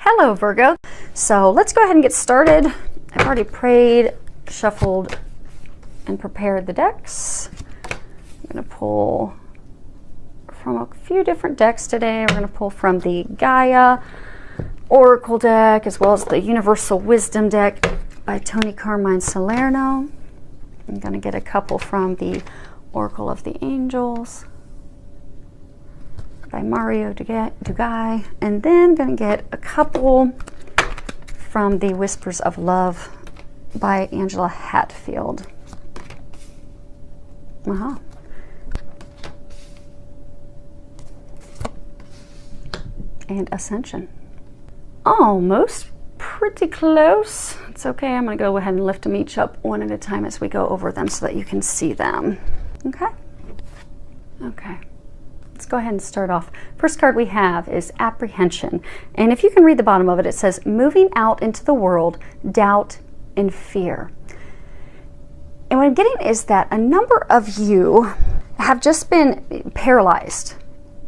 Hello, Virgo. So let's go ahead and get started. I've already prayed, shuffled, and prepared the decks. I'm going to pull from a few different decks today. We're going to pull from the Gaia Oracle deck as well as the Universal Wisdom deck by Tony Carmine Salerno. I'm going to get a couple from the Oracle of the Angels by Mario Dugai, and then going to get a couple from the Whispers of Love by Angela Hatfield. And Ascension. Almost pretty close. It's okay. I'm going to go ahead and lift them each up one at a time as we go over them so that you can see them. Okay? Okay. Let's go ahead and start off. First card we have is Apprehension. And if you can read the bottom of it, it says, moving out into the world, doubt and fear. And what I'm getting is that a number of you have just been paralyzed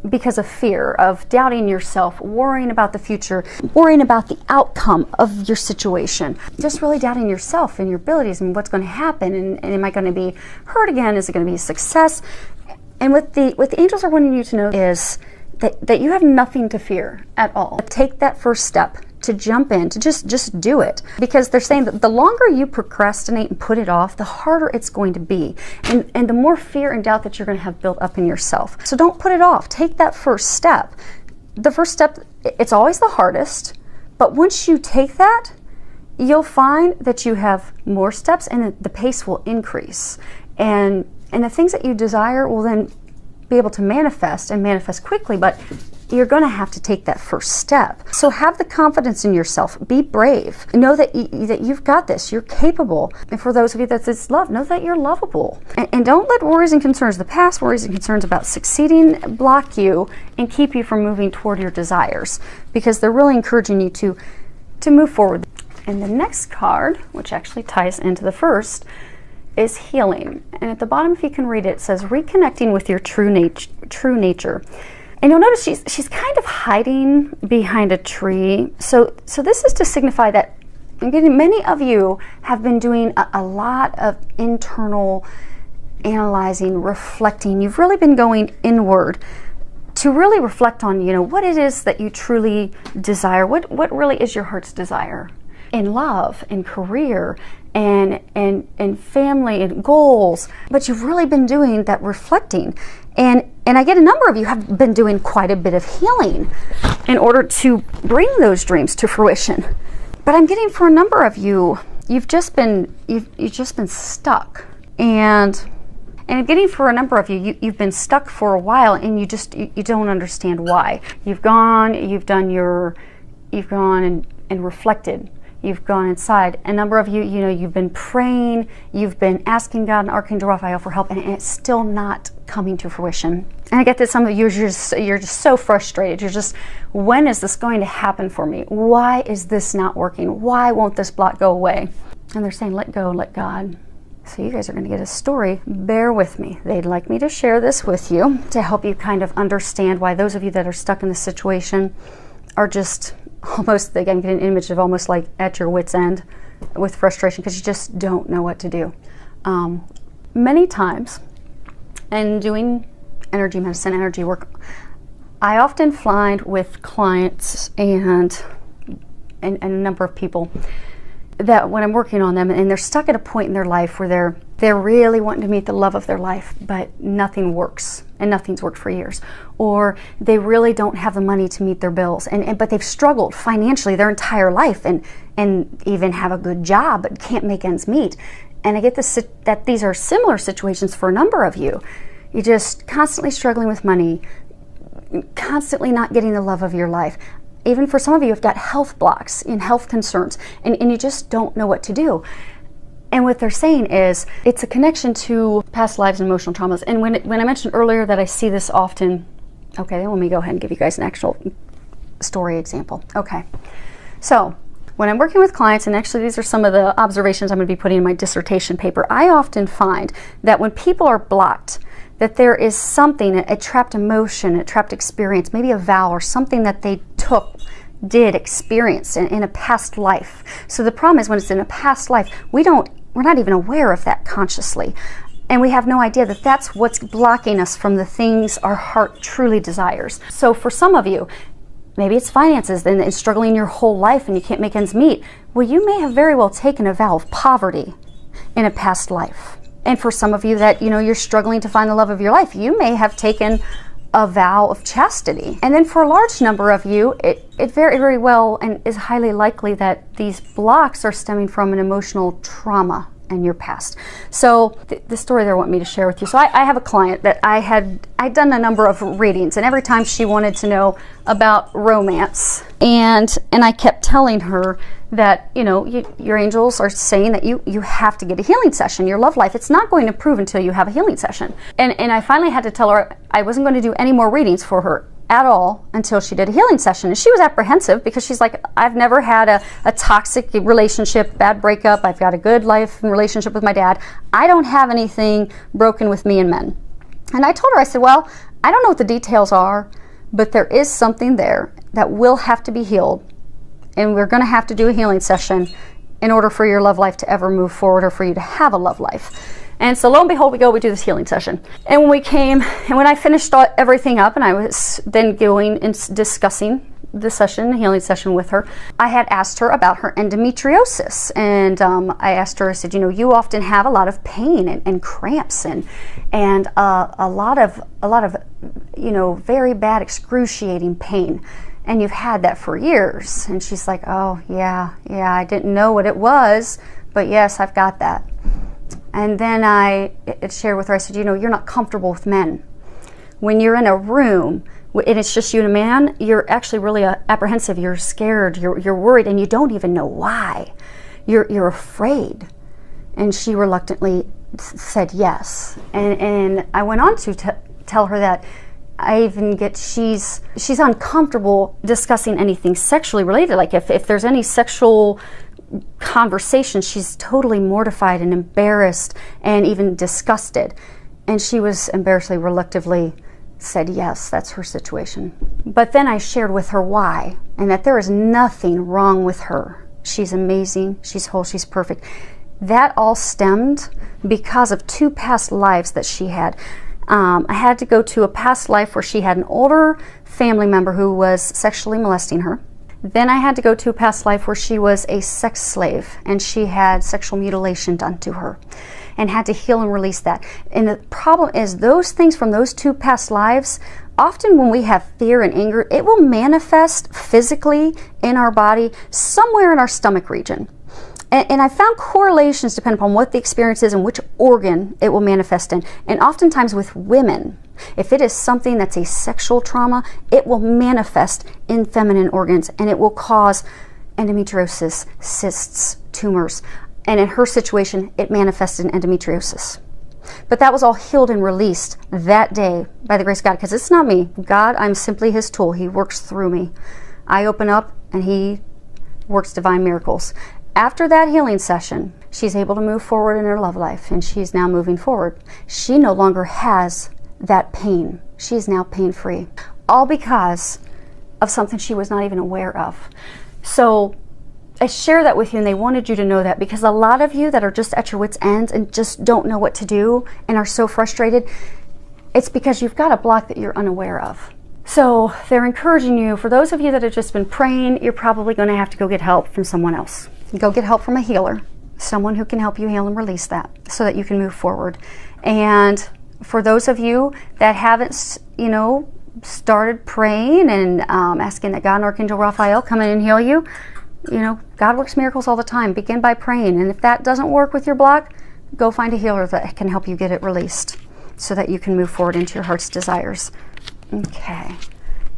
because of fear, of doubting yourself, worrying about the future, worrying about the outcome of your situation, just really doubting yourself and your abilities and what's going to happen, and am I going to be hurt again? Is it going to be a success? And what the angels are wanting you to know is that you have nothing to fear at all. Take that first step to jump in, to just do it. Because they're saying that the longer you procrastinate and put it off, the harder it's going to be. And the more fear and doubt that you're going to have built up in yourself. So don't put it off. Take that first step. The first step, it's always the hardest. But once you take that, you'll find that you have more steps and the pace will increase. And the things that you desire will then be able to manifest and manifest quickly, but you're going to have to take that first step. So have the confidence in yourself. Be brave. Know that you've got this. You're capable. And for those of you that it's love, know that you're lovable. And don't let worries and concerns of the past, worries and concerns about succeeding, block you and keep you from moving toward your desires, because they're really encouraging you to move forward. And the next card, which actually ties into the first, is Healing. And at the bottom, if you can read it, it says reconnecting with your true nature. And you'll notice she's kind of hiding behind a tree. So this is to signify that many of you have been doing a lot of internal analyzing, reflecting. You've really been going inward to really reflect on, what it is that you truly desire. What really is your heart's desire in love, in career, and family and goals. But you've really been doing that reflecting. And I get a number of you have been doing quite a bit of healing in order to bring those dreams to fruition. But I'm getting for a number of you, you've just been stuck. And I'm getting for a number of you, you've been stuck for a while, and you don't understand why. You've gone and reflected. You've gone inside. A number of you, you've been praying, you've been asking God and Archangel Raphael for help, and it's still not coming to fruition. And I get that some of you, you're just so frustrated. You're just, when is this going to happen for me? Why is this not working? Why won't this block go away? And they're saying, let go, let God. So you guys are going to get a story. Bear with me. They'd like me to share this with you to help you kind of understand why those of you that are stuck in this situation are just almost, again, get an image of almost like at your wit's end with frustration because you just don't know what to do. Many times, in doing energy medicine, energy work, I often find with clients and a number of people that when I'm working on them and they're stuck at a point in their life where they're really wanting to meet the love of their life, but nothing works and nothing's worked for years, or they really don't have the money to meet their bills, but they've struggled financially their entire life and even have a good job but can't make ends meet. And I get this, that these are similar situations for a number of you. You're just constantly struggling with money, constantly not getting the love of your life. Even for some of you, you've got health blocks and health concerns, and you just don't know what to do. And what they're saying is, it's a connection to past lives and emotional traumas. And when I mentioned earlier that I see this often, okay, then let me go ahead and give you guys an actual story example. Okay, so when I'm working with clients, and actually these are some of the observations I'm going to be putting in my dissertation paper, I often find that when people are blocked, that there is something, a trapped emotion, a trapped experience, maybe a vow or something that they took did experience in a past life. So the problem is when it's in a past life, we're not even aware of that consciously. And we have no idea that that's what's blocking us from the things our heart truly desires. So for some of you, maybe it's finances and struggling your whole life and you can't make ends meet. Well, you may have very well taken a vow of poverty in a past life. And for some of you that, you're struggling to find the love of your life, you may have taken a vow of chastity. And then for a large number of you, it very, very well and is highly likely that these blocks are stemming from an emotional trauma in your past. So the story that I want me to share with you. So I have a client that I'd done a number of readings, and every time she wanted to know about romance, and I kept telling her that, your angels are saying that you have to get a healing session. Your love life, it's not going to improve until you have a healing session. And I finally had to tell her I wasn't going to do any more readings for her at all until she did a healing session. And she was apprehensive because she's like, I've never had a toxic relationship, bad breakup. I've got a good life and relationship with my dad. I don't have anything broken with me and men. And I told her, I said, well, I don't know what the details are, but there is something there that will have to be healed. And we're going to have to do a healing session in order for your love life to ever move forward or for you to have a love life. And so lo and behold, we do this healing session. And when we came, and when I finished everything up and I was then going and discussing the session, the healing session with her, I had asked her about her endometriosis. And I asked her, I said, you often have a lot of pain and cramps and a lot of very bad excruciating pain. And you've had that for years. And she's like, oh, yeah, I didn't know what it was, but yes, I've got that. And then I shared with her, I said, you're not comfortable with men. When you're in a room and it's just you and a man, you're actually really apprehensive. You're scared, you're worried, and you don't even know why. You're afraid. And she reluctantly said yes. And I went on to tell her that I even get she's uncomfortable discussing anything sexually related. Like if there's any sexual conversation, she's totally mortified and embarrassed and even disgusted. And she was embarrassedly, reluctantly said yes, that's her situation. But then I shared with her why, and that there is nothing wrong with her. She's amazing, she's whole, she's perfect. That all stemmed because of 2 past lives that she had. I had to go to a past life where she had an older family member who was sexually molesting her. Then I had to go to a past life where she was a sex slave and she had sexual mutilation done to her and had to heal and release that. And the problem is those things from those 2 past lives, often when we have fear and anger, it will manifest physically in our body somewhere in our stomach region. And I found correlations depending upon what the experience is and which organ it will manifest in. And oftentimes with women, if it is something that's a sexual trauma, it will manifest in feminine organs and it will cause endometriosis, cysts, tumors. And in her situation, it manifested in endometriosis. But that was all healed and released that day by the grace of God, because it's not me. God, I'm simply His tool. He works through me. I open up and He works divine miracles. After that healing session, she's able to move forward in her love life, and she's now moving forward. She no longer has that pain. She's now pain-free, all because of something she was not even aware of. So I share that with you, and they wanted you to know that, because a lot of you that are just at your wit's end and just don't know what to do and are so frustrated, it's because you've got a block that you're unaware of. So they're encouraging you, for those of you that have just been praying, you're probably going to have to go get help from someone else. Go get help from a healer, someone who can help you heal and release that so that you can move forward. And for those of you that haven't, started praying and asking that God and Archangel Raphael come in and heal you, God works miracles all the time. Begin by praying. And if that doesn't work with your block, go find a healer that can help you get it released so that you can move forward into your heart's desires. Okay.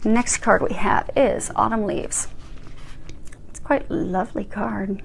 Next card we have is Autumn Leaves. Quite a lovely card.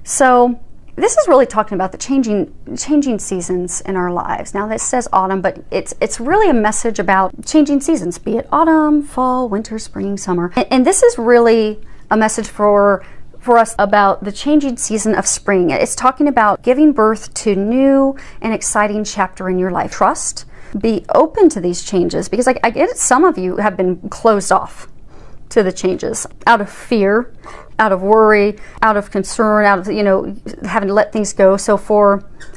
So this is really talking about the changing seasons in our lives. Now this says autumn, but it's really a message about changing seasons, be it autumn, fall, winter, spring, summer. And this is really a message for us about the changing season of spring. It's talking about giving birth to new and exciting chapter in your life. Trust, be open to these changes, because I get it, some of you have been closed off. to the changes out of fear, out of worry, out of concern, out of, you know, having to let things go. So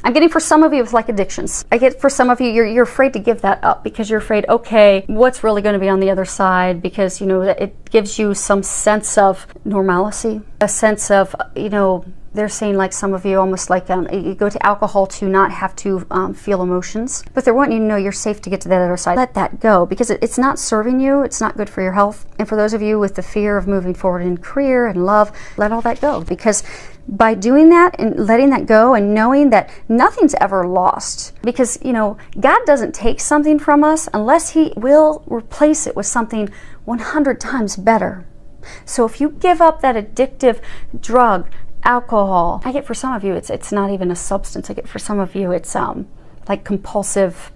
I'm getting for some of you, it's like addictions. I get for some of you, you're afraid to give that up because you're afraid, okay, what's really going to be on the other side? Because, you know, it gives you some sense of normalcy, a sense of, you know, they're saying like some of you almost like you go to alcohol to not have to feel emotions, but they're wanting you to know you're safe to get to that other side. Let that go because it's not serving you. It's not good for your health. And for those of you with the fear of moving forward in career and love, let all that go, because by doing that and letting that go and knowing that nothing's ever lost, because, you know, God doesn't take something from us unless he will replace it with something 100 times better. So if you give up that addictive drug, alcohol, I get for some of you it's not even a substance. I get for some of you it's like compulsive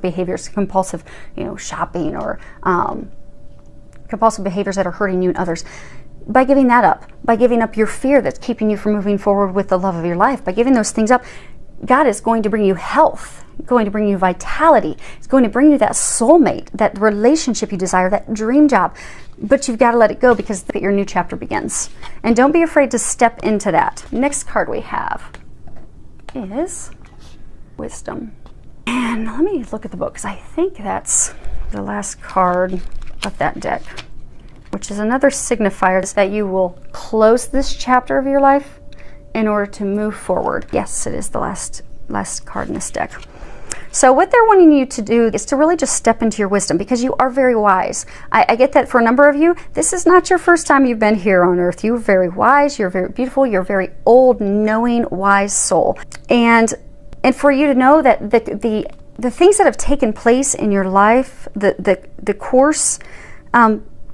behaviors, compulsive, you know, shopping, or compulsive behaviors that are hurting you and others. By giving that up, by giving up your fear that's keeping you from moving forward with the love of your life, by giving those things up, God is going to bring you health, going to bring you vitality. It's going to bring you that soulmate, that relationship you desire, that dream job. But you've got to let it go because your new chapter begins. And don't be afraid to step into that. Next card we have is Wisdom. And let me look at the book because I think that's the last card of that deck, which is another signifier that you will close this chapter of your life in order to move forward. Yes, it is the last card in this deck. So what they're wanting you to do is to really just step into your wisdom, because you are very wise. I get that for a number of you, this is not your first time you've been here on earth. You're very wise, you're very beautiful, you're a very old, knowing, wise soul. And for you to know that the things that have taken place in your life, the course,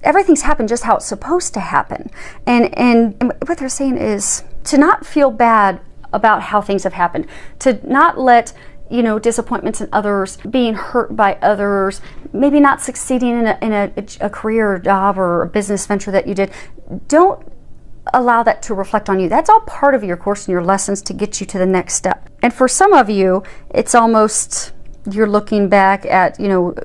everything's happened just how it's supposed to happen. And what they're saying is to not feel bad about how things have happened, to not let, you know, disappointments in others, being hurt by others, maybe not succeeding in a career or job or a business venture that you did. Don't allow that to reflect on you. That's all part of your course and your lessons to get you to the next step. And for some of you, it's almost you're looking back at, you know,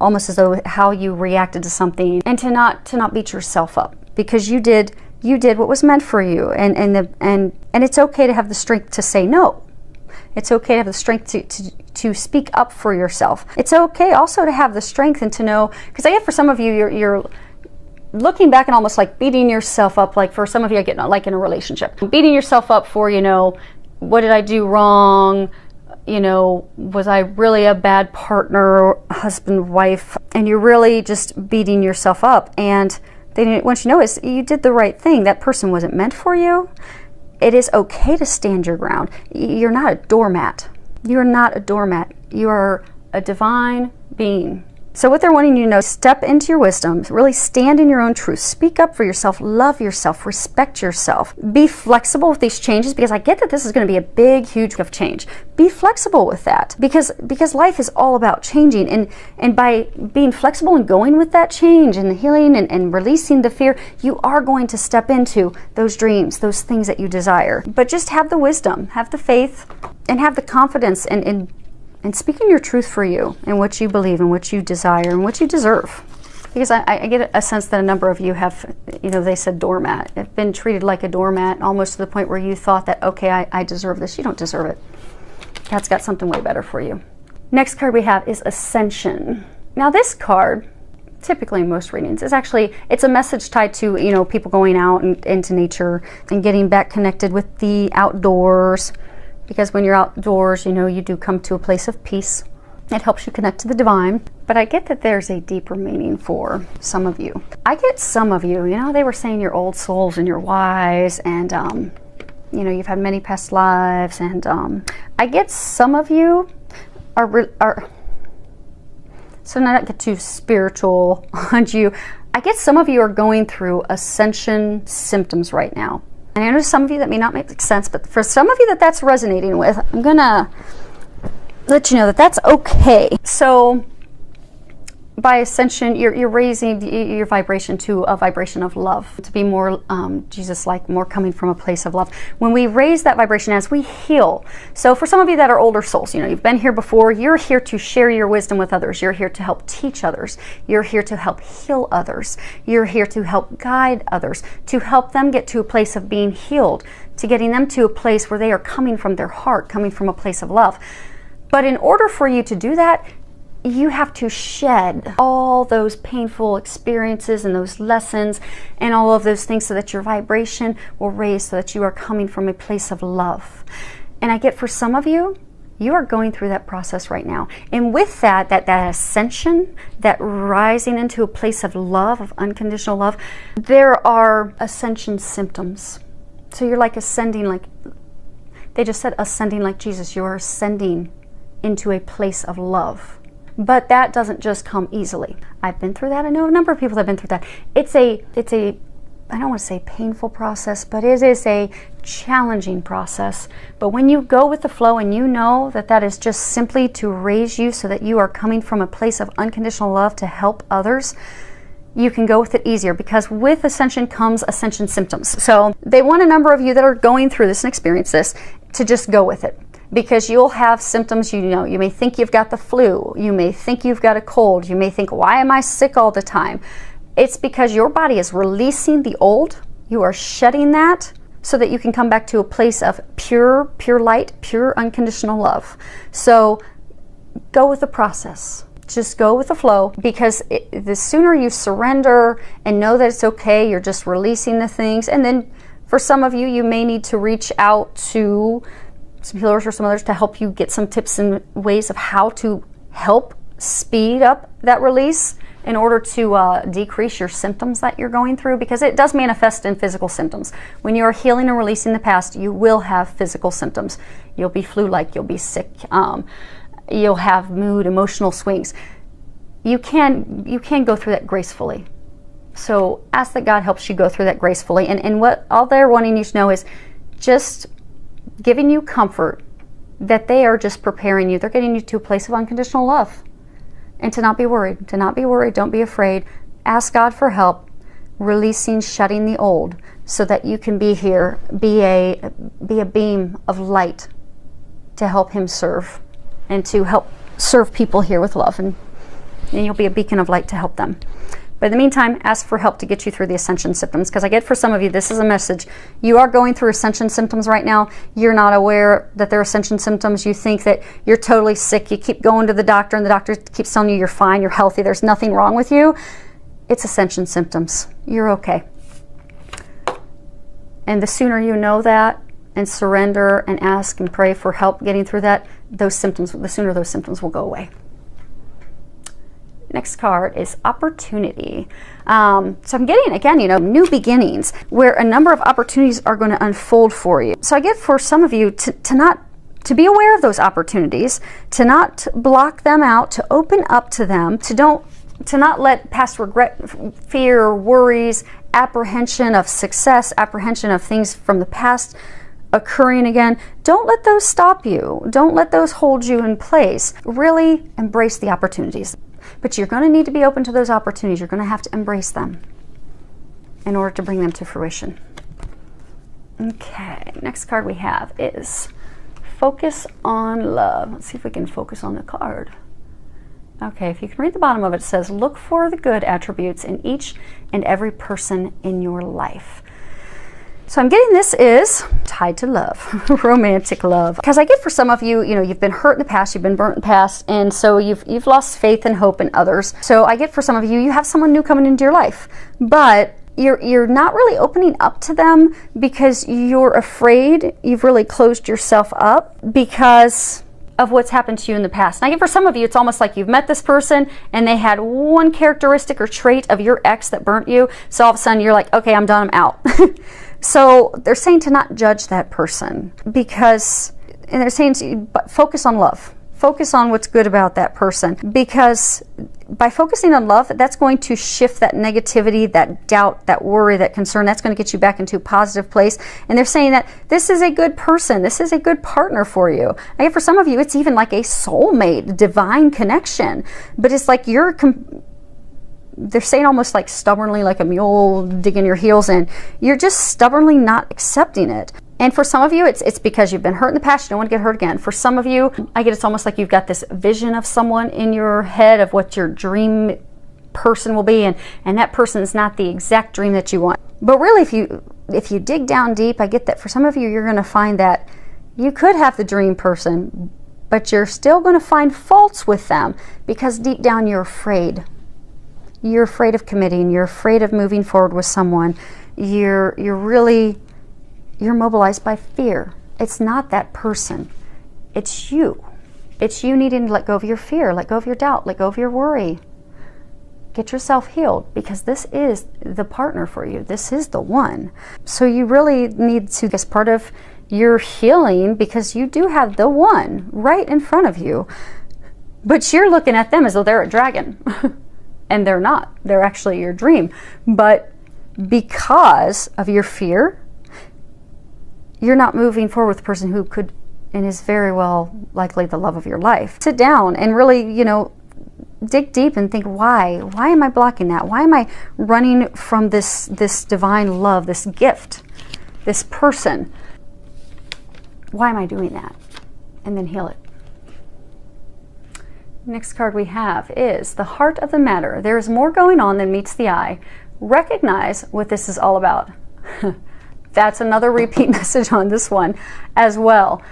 almost as though how you reacted to something, and to not beat yourself up, because you did what was meant for you, and it's okay to have the strength to say no. It's okay to have the strength to speak up for yourself. It's okay also to have the strength and to know, because I get for some of you, you're looking back and almost like beating yourself up. Like for some of you, I get like in a relationship, beating yourself up for, you know, what did I do wrong? You know, was I really a bad partner, husband, wife? And you're really just beating yourself up. And then once you know is you did the right thing, that person wasn't meant for you. It is okay to stand your ground. You're not a doormat. You're not a doormat. You are a divine being. So what they're wanting you to know, step into your wisdom, really stand in your own truth, speak up for yourself, love yourself, respect yourself. Be flexible with these changes, because I get that this is going to be a big, huge of change. Be flexible with that, because life is all about changing. And by being flexible and going with that change and the healing and releasing the fear, you are going to step into those dreams, those things that you desire. But just have the wisdom, have the faith, and have the confidence and speaking your truth for you and what you believe and what you desire and what you deserve. Because I get a sense that a number of you have, you know, they said doormat. Have been treated like a doormat, almost to the point where you thought that, okay, I deserve this. You don't deserve it. God's got something way better for you. Next card we have is Ascension. Now this card, typically in most readings, is actually, it's a message tied to, you know, people going out and into nature and getting back connected with the outdoors. Because when you're outdoors, you know, you do come to a place of peace. It helps you connect to the divine. But I get that there's a deeper meaning for some of you. I get some of you, you know, they were saying you're old souls and you're wise, and, you know, you've had many past lives. And I get some of you are so not get too spiritual on you. I get some of you are going through ascension symptoms right now. And I know some of you that may not make sense, but for some of you that's resonating with, I'm going to let you know that that's okay. So by ascension, you're raising your vibration to a vibration of love, to be more Jesus-like, more coming from a place of love. When we raise that vibration as we heal, so for some of you that are older souls, you know, you've been here before, you're here to share your wisdom with others. You're here to help teach others. You're here to help heal others. You're here to help guide others, to help them get to a place of being healed, to getting them to a place where they are coming from their heart, coming from a place of love. But in order for you to do that, you have to shed all those painful experiences and those lessons and all of those things so that your vibration will raise, so that you are coming from a place of love. And I get for some of you, you are going through that process right now. And with that ascension, that rising into a place of love, of unconditional love, there are ascension symptoms. So you're like ascending, like they just said, ascending like Jesus. You are ascending into a place of love. But that doesn't just come easily. I've been through that. I know a number of people that have been through that. It's a I don't want to say painful process, but it is a challenging process. But when you go with the flow and you know that that is just simply to raise you so that you are coming from a place of unconditional love to help others, you can go with it easier, because with ascension comes ascension symptoms. So they want a number of you that are going through this and experience this to just go with it. Because you'll have symptoms, you know, you may think you've got the flu, you may think you've got a cold, you may think, why am I sick all the time? It's because your body is releasing the old, you are shedding that so that you can come back to a place of pure light, pure unconditional love. So go with the process. Just go with the flow, because the sooner you surrender and know that it's okay, you're just releasing the things. And then for some of you, you may need to reach out to some healers or some others to help you get some tips and ways of how to help speed up that release in order to decrease your symptoms that you're going through, because it does manifest in physical symptoms. When you're healing and releasing the past, you will have physical symptoms. You'll be flu-like, you'll be sick, you'll have mood, emotional swings. You can go through that gracefully. So ask that God helps you go through that gracefully. And what all they're wanting you to know is just giving you comfort that they are just preparing you. They're getting you to a place of unconditional love. And to not be worried. To not be worried. Don't be afraid. Ask God for help. Releasing, shutting the old, so that you can be here, be a beam of light to help Him serve, and to help serve people here with love. And you'll be a beacon of light to help them. But in the meantime, ask for help to get you through the ascension symptoms, because I get for some of you, this is a message. You are going through ascension symptoms right now. You're not aware that they're ascension symptoms. You think that you're totally sick. You keep going to the doctor, and the doctor keeps telling you you're fine, you're healthy, there's nothing wrong with you. It's ascension symptoms. You're okay. And the sooner you know that and surrender and ask and pray for help getting through that, those symptoms, the sooner those symptoms will go away. Next card is opportunity. So I'm getting, again, you know, new beginnings, where a number of opportunities are going to unfold for you. So I get for some of you to be aware of those opportunities, to not block them out, to open up to them, to not let past regret, fear, worries, apprehension of success, apprehension of things from the past occurring again. Don't let those stop you. Don't let those hold you in place. Really embrace the opportunities. But you're going to need to be open to those opportunities. You're going to have to embrace them in order to bring them to fruition. Okay, next card we have is focus on love. Let's see if we can focus on the card. Okay, if you can read the bottom of it, it says, look for the good attributes in each and every person in your life. So I'm getting this is tied to love, romantic love. Because I get for some of you, you know, you've been hurt in the past, you've been burnt in the past, and so you've lost faith and hope in others. So I get for some of you, you have someone new coming into your life, but you're not really opening up to them because you're afraid. You've really closed yourself up because of what's happened to you in the past. And I get for some of you, it's almost like you've met this person and they had one characteristic or trait of your ex that burnt you. So all of a sudden you're like, okay, I'm done, I'm out. So they're saying to not judge that person, because, and they're saying to focus on love. Focus on what's good about that person, because by focusing on love, that's going to shift that negativity, that doubt, that worry, that concern. That's going to get you back into a positive place. And they're saying that this is a good person. This is a good partner for you. I get for some of you, it's even like a soulmate, divine connection. But it's like you're they're saying almost like stubbornly, like a mule digging your heels in. You're just stubbornly not accepting it. And for some of you, it's because you've been hurt in the past, you don't want to get hurt again. For some of you, I get it's almost like you've got this vision of someone in your head of what your dream person will be, and that person is not the exact dream that you want. But really, if you dig down deep, I get that for some of you, you're going to find that you could have the dream person, but you're still going to find faults with them because deep down you're afraid. You're afraid of committing. You're afraid of moving forward with someone. You're mobilized by fear. It's not that person. It's you. It's you needing to let go of your fear, let go of your doubt, let go of your worry. Get yourself healed, because this is the partner for you. This is the one. So you really need to, as part of your healing, because you do have the one right in front of you, but you're looking at them as though they're a dragon. And they're not. They're actually your dream. But because of your fear, you're not moving forward with the person who could and is very well likely the love of your life. Sit down and really, dig deep and think, why? Why am I blocking that? Why am I running from this divine love, this gift, this person? Why am I doing that? And then heal it. Next card we have is the heart of the matter. There is more going on than meets the eye. Recognize what this is all about. That's another repeat message on this one as well.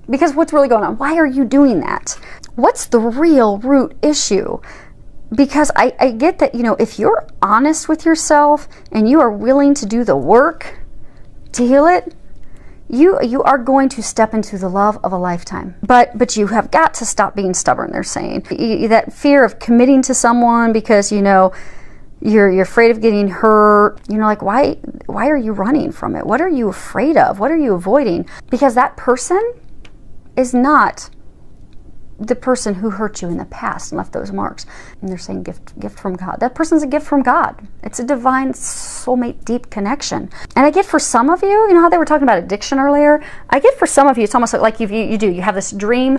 Because what's really going on? Why are you doing that? What's the real root issue? Because I get that, if you're honest with yourself and you are willing to do the work to heal it, you are going to step into the love of a lifetime. But you have got to stop being stubborn, they're saying. That fear of committing to someone because, you're afraid of getting hurt. Like, why are you running from it? What are you afraid of? What are you avoiding? Because that person is not the person who hurt you in the past and left those marks. And they're saying gift from God. That person's a gift from God. It's a divine soulmate deep connection. And I get for some of you, how they were talking about addiction earlier? I get for some of you, it's almost like you have this dream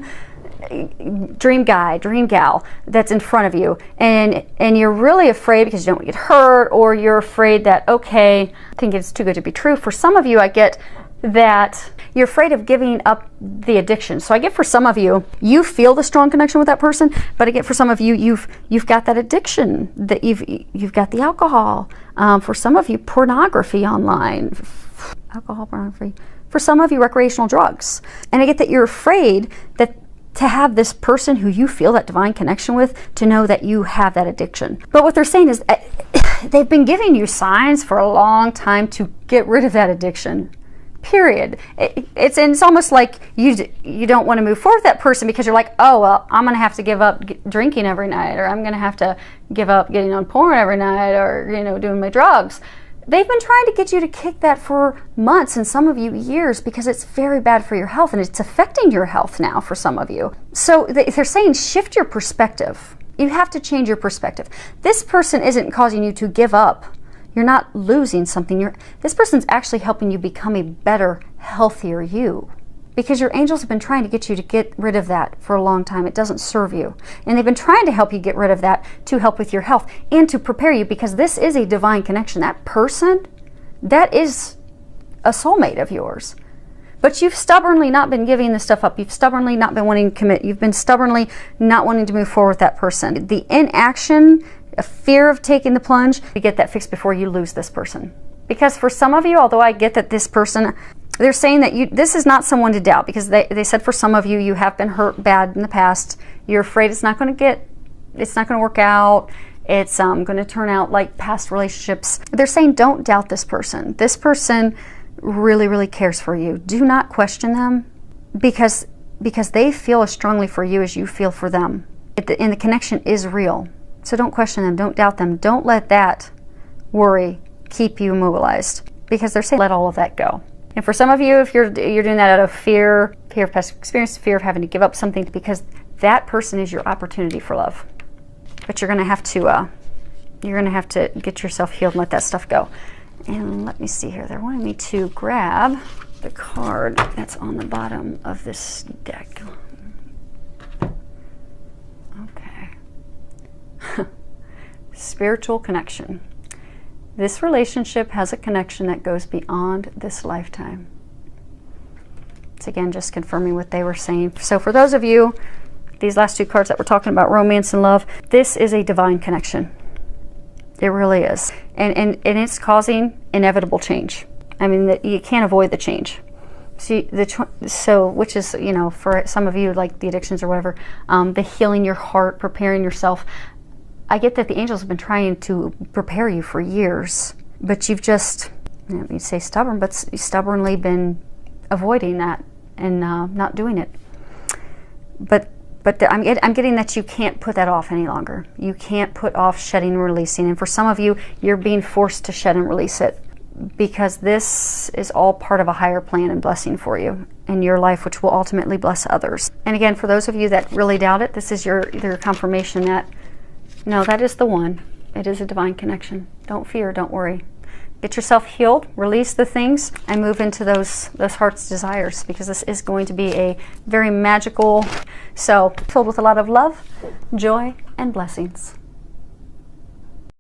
guy, dream gal that's in front of you, and you're really afraid because you don't want to get hurt, or you're afraid that, okay, I think it's too good to be true. For some of you, I get that you're afraid of giving up the addiction. So I get for some of you, you feel the strong connection with that person, but I get for some of you, you've got that addiction, that you've got the alcohol. For some of you, pornography online, alcohol, pornography. For some of you, recreational drugs. And I get that you're afraid that to have this person who you feel that divine connection with, to know that you have that addiction. But what they're saying is they've been giving you signs for a long time to get rid of that addiction. Period. It's almost like you don't want to move forward with that person because you're like, oh, well, I'm going to have to give up drinking every night, or I'm going to have to give up getting on porn every night, or, doing my drugs. They've been trying to get you to kick that for months, and some of you years, because it's very bad for your health, and it's affecting your health now for some of you. So they're saying shift your perspective. You have to change your perspective. This person isn't causing you to give up. You're not losing something. This person's actually helping you become a better, healthier you. Because your angels have been trying to get you to get rid of that for a long time. It doesn't serve you. And they've been trying to help you get rid of that to help with your health and to prepare you, because this is a divine connection. That person, that is a soulmate of yours. But you've stubbornly not been giving this stuff up. You've stubbornly not been wanting to commit. You've been stubbornly not wanting to move forward with that person. The inaction, a fear of taking the plunge, you get that fixed before you lose this person. Because for some of you, although I get that this person, they're saying that this is not someone to doubt, because they said for some of you, you have been hurt bad in the past. You're afraid it's not going to work out. It's going to turn out like past relationships. They're saying don't doubt this person. This person really, really cares for you. Do not question them, because they feel as strongly for you as you feel for them. And the connection is real. So don't question them. Don't doubt them. Don't let that worry keep you immobilized, because they're saying let all of that go. And for some of you, if you're doing that out of fear of past experience, fear of having to give up something, because that person is your opportunity for love. But you're going to have to get yourself healed and let that stuff go. And let me see here. They're wanting me to grab the card that's on the bottom of this deck. Okay. spiritual connection. This relationship has a connection that goes beyond this lifetime. It's again just confirming what they were saying. So for those of you, these last two cards that we're talking about, romance and love, this is a divine connection. It really is. And it's causing inevitable change. I mean, you can't avoid the change. So which is, you know, for some of you, like the addictions or whatever, the healing your heart, preparing yourself. I get that the angels have been trying to prepare you for years, but you've just, I don't mean to say stubborn, but stubbornly been avoiding that and not doing it. But I'm getting that you can't put that off any longer. You can't put off shedding and releasing. And for some of you, you're being forced to shed and release it, because this is all part of a higher plan and blessing for you in your life, which will ultimately bless others. And again, for those of you that really doubt it, this is your confirmation that, no, that is the one. It is a divine connection. Don't fear, don't worry. Get yourself healed, release the things, and move into those heart's desires, because this is going to be a very magical, so filled with a lot of love, joy, and blessings.